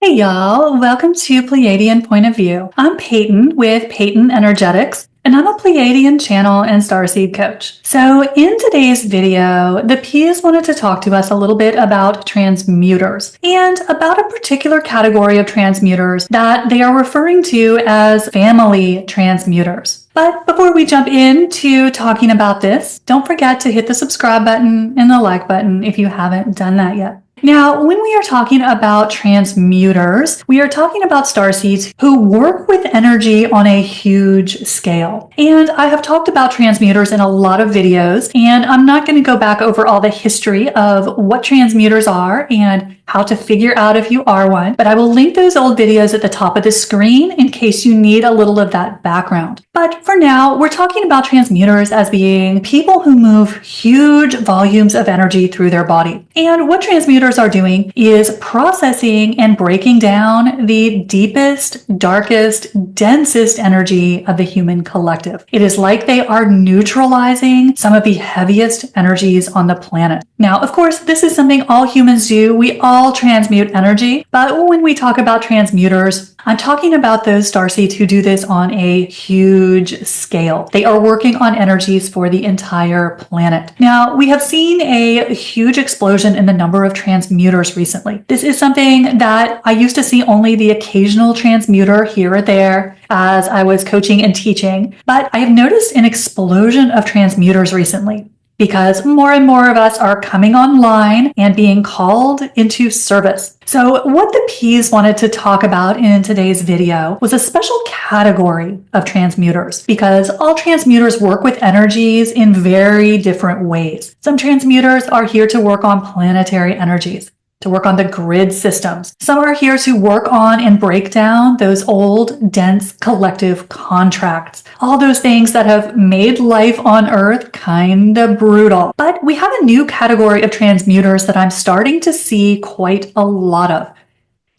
Hey y'all, welcome to Pleiadian Point of View. I'm Peyton with Peyton Energetics, and I'm a Pleiadian channel and starseed coach. So in today's video, the P's wanted to talk to us a little bit about transmuters and about a particular category of transmuters that they are referring to as family transmuters. But before we jump into talking about this, don't forget to hit the subscribe button and the like button if you haven't done that yet. Now, when we are talking about transmuters, we are talking about starseeds who work with energy on a huge scale. And I have talked about transmuters in a lot of videos, and I'm not going to go back over all the history of what transmuters are and how to figure out if you are one, but I will link those old videos at the top of the screen in case you need a little of that background. But for now, we're talking about transmuters as being people who move huge volumes of energy through their body. And what transmuters are doing is processing and breaking down the deepest, darkest, densest energy of the human collective. It is like they are neutralizing some of the heaviest energies on the planet. Now, of course, this is something all humans do. We all transmute energy, but when we talk about transmuters, I'm talking about those starseeds who do this on a huge scale. They are working on energies for the entire planet. Now, we have seen a huge explosion in the number of transmuters recently. This is something that I used to see only the occasional transmuter here or there as I was coaching and teaching, but I have noticed an explosion of transmuters recently, because more and more of us are coming online and being called into service. So what the P's wanted to talk about in today's video was a special category of transmuters, because all transmuters work with energies in very different ways. Some transmuters are here to work on planetary energies, to work on the grid systems. Some are here to work on and break down those old, dense collective contracts. All those things that have made life on Earth kind of brutal. But we have a new category of transmuters that I'm starting to see quite a lot of.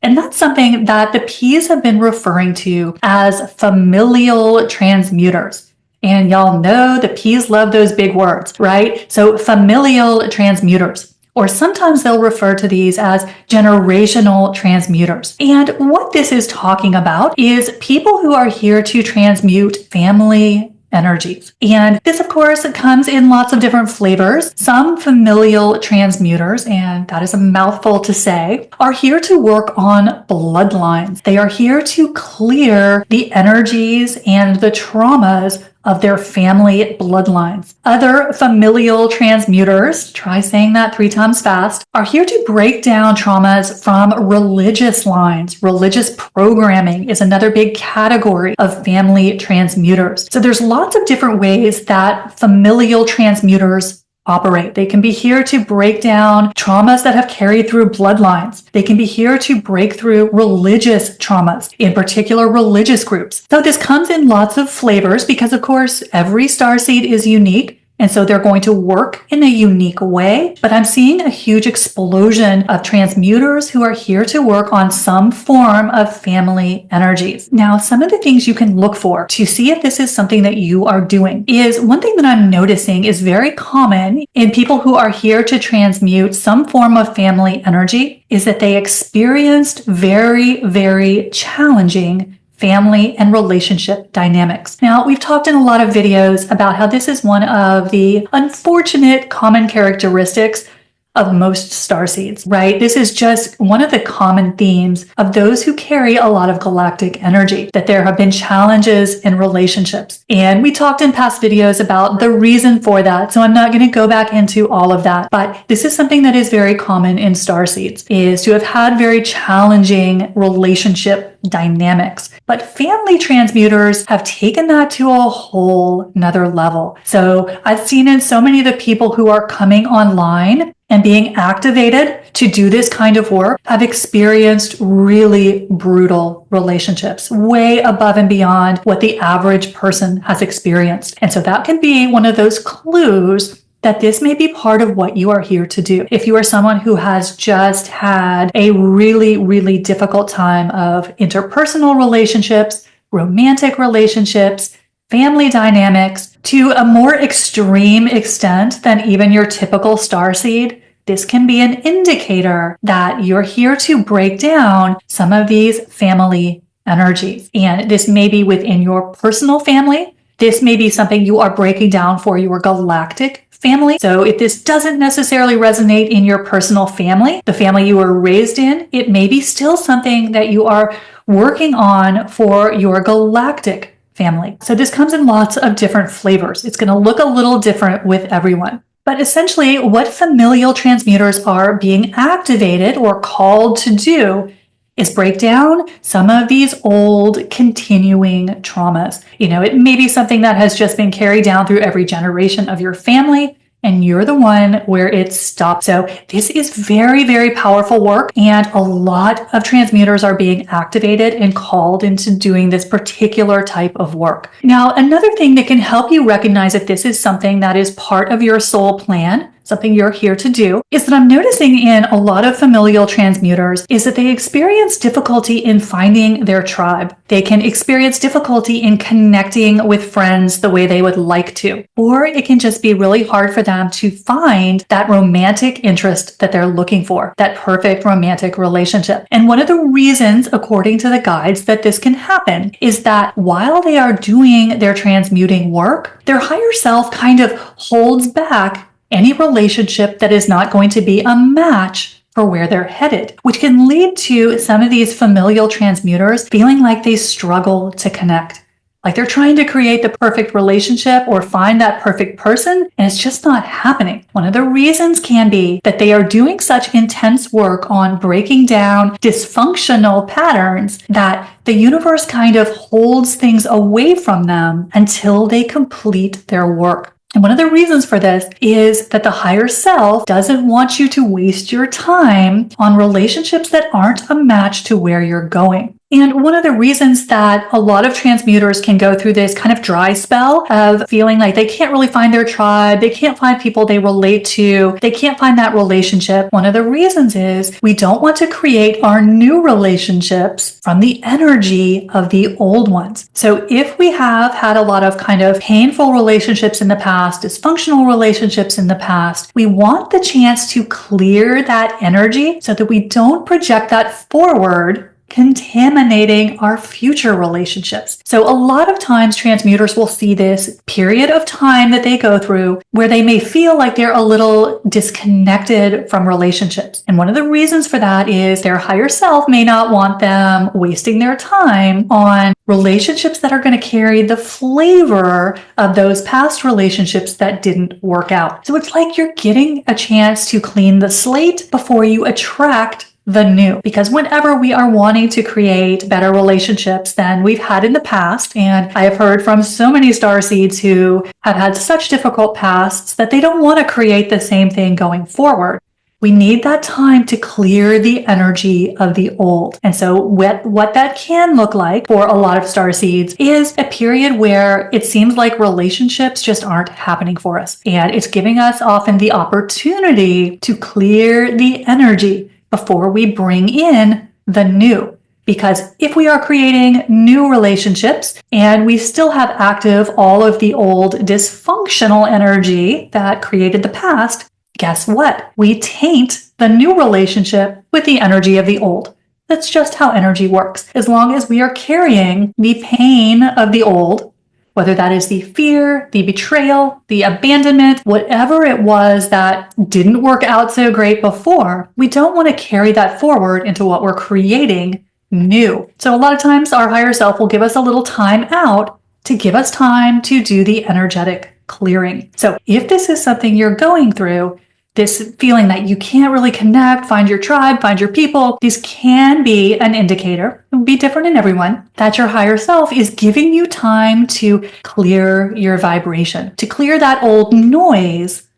And that's something that the P's have been referring to as familial transmuters. And y'all know the P's love those big words, right? So familial transmuters. Or sometimes they'll refer to these as generational transmuters. And what this is talking about is people who are here to transmute family energies. And this, of course, comes in lots of different flavors. Some familial transmuters, and that is a mouthful to say, are here to work on bloodlines. They are here to clear the energies and the traumas of their family bloodlines. Other familial transmuters, try saying that 3 times fast, are here to break down traumas from religious lines. Religious programming is another big category of family transmuters. So there's lots of different ways that familial transmuters operate. They can be here to break down traumas that have carried through bloodlines. They can be here to break through religious traumas, in particular religious groups. So this comes in lots of flavors because, of course, every starseed is unique. And so they're going to work in a unique way. But I'm seeing a huge explosion of transmuters who are here to work on some form of family energies. Now, some of the things you can look for to see if this is something that you are doing is one thing that I'm noticing is very common in people who are here to transmute some form of family energy is that they experienced very, very challenging family and relationship dynamics. Now, we've talked in a lot of videos about how this is one of the unfortunate common characteristics of most starseeds, right? This is just one of the common themes of those who carry a lot of galactic energy, that there have been challenges in relationships. And we talked in past videos about the reason for that, so I'm not going to go back into all of that. But this is something that is very common in starseeds, is to have had very challenging relationship dynamics. But family transmuters have taken that to a whole nother level. So I've seen in so many of the people who are coming online and being activated to do this kind of work have experienced really brutal relationships, way above and beyond what the average person has experienced. And so that can be one of those clues that this may be part of what you are here to do. If you are someone who has just had a really, really difficult time of interpersonal relationships, romantic relationships, family dynamics, to a more extreme extent than even your typical starseed, this can be an indicator that you're here to break down some of these family energies. And this may be within your personal family. This may be something you are breaking down for your galactic family. So if this doesn't necessarily resonate in your personal family, the family you were raised in, it may be still something that you are working on for your galactic family. So this comes in lots of different flavors. It's going to look a little different with everyone. But essentially, what familial transmuters are being activated or called to do is break down some of these old continuing traumas. It may be something that has just been carried down through every generation of your family, and you're the one where it stopped. So this is very, very powerful work, and a lot of transmuters are being activated and called into doing this particular type of work. Now, another thing that can help you recognize if this is something that is part of your soul plan, something you're here to do, is that I'm noticing in a lot of familial transmuters is that they experience difficulty in finding their tribe. They can experience difficulty in connecting with friends the way they would like to, or it can just be really hard for them to find that romantic interest that they're looking for, that perfect romantic relationship. And one of the reasons, according to the guides, that this can happen is that while they are doing their transmuting work, their higher self kind of holds back any relationship that is not going to be a match for where they're headed, which can lead to some of these familial transmuters feeling like they struggle to connect. Like they're trying to create the perfect relationship or find that perfect person, and it's just not happening. One of the reasons can be that they are doing such intense work on breaking down dysfunctional patterns that the universe kind of holds things away from them until they complete their work. And one of the reasons for this is that the higher self doesn't want you to waste your time on relationships that aren't a match to where you're going. And one of the reasons that a lot of transmuters can go through this kind of dry spell of feeling like they can't really find their tribe, they can't find people they relate to, they can't find that relationship. One of the reasons is we don't want to create our new relationships from the energy of the old ones. So if we have had a lot of kind of painful relationships in the past, dysfunctional relationships in the past, we want the chance to clear that energy so that we don't project that forward, contaminating our future relationships. So a lot of times transmuters will see this period of time that they go through where they may feel like they're a little disconnected from relationships. And one of the reasons for that is their higher self may not want them wasting their time on relationships that are going to carry the flavor of those past relationships that didn't work out. So it's like you're getting a chance to clean the slate before you attract the new, because whenever we are wanting to create better relationships than we've had in the past, and I have heard from so many starseeds who have had such difficult pasts that they don't want to create the same thing going forward. We need that time to clear the energy of the old. And so what that can look like for a lot of starseeds is a period where it seems like relationships just aren't happening for us. And it's giving us often the opportunity to clear the energy before we bring in the new. Because if we are creating new relationships and we still have active all of the old dysfunctional energy that created the past, guess what? We taint the new relationship with the energy of the old. That's just how energy works. As long as we are carrying the pain of the old, whether that is the fear, the betrayal, the abandonment, whatever it was that didn't work out so great before, we don't want to carry that forward into what we're creating new. So a lot of times our higher self will give us a little time out to give us time to do the energetic clearing. So if this is something you're going through, this feeling that you can't really connect, find your tribe, find your people, this can be an indicator, it will be different in everyone, that your higher self is giving you time to clear your vibration, to clear that old noise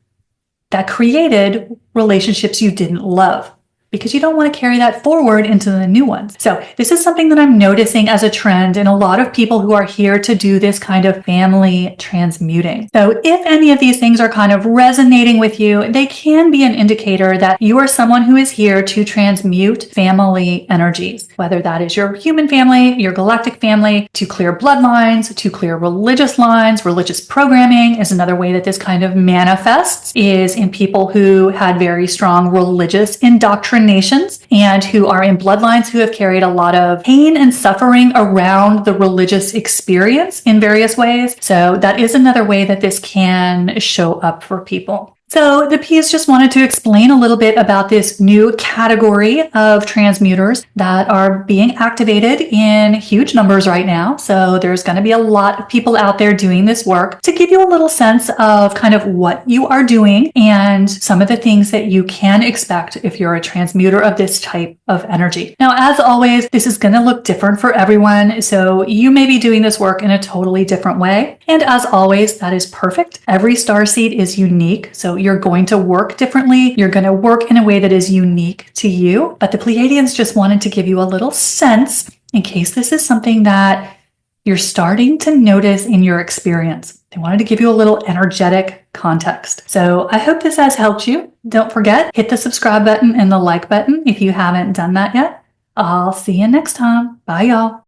that created relationships you didn't love. because you don't want to carry that forward into the new ones. So this is something that I'm noticing as a trend in a lot of people who are here to do this kind of family transmuting. So if any of these things are kind of resonating with you, they can be an indicator that you are someone who is here to transmute family energies, whether that is your human family, your galactic family, to clear bloodlines, to clear religious lines. Religious programming is another way that this kind of manifests, is in people who had very strong religious indoctrination and who are in bloodlines who have carried a lot of pain and suffering around the religious experience in various ways. So that is another way that this can show up for people. So the P's just wanted to explain a little bit about this new category of transmuters that are being activated in huge numbers right now. So there's going to be a lot of people out there doing this work to give you a little sense of kind of what you are doing and some of the things that you can expect if you're a transmuter of this type of energy. Now, as always, this is going to look different for everyone. So you may be doing this work in a totally different way. And as always, that is perfect. Every starseed is unique. So you're going to work differently. You're going to work in a way that is unique to you. But the Pleiadians just wanted to give you a little sense in case this is something that you're starting to notice in your experience. They wanted to give you a little energetic context. So I hope this has helped you. Don't forget, hit the subscribe button and the like button if you haven't done that yet. I'll see you next time. Bye, y'all.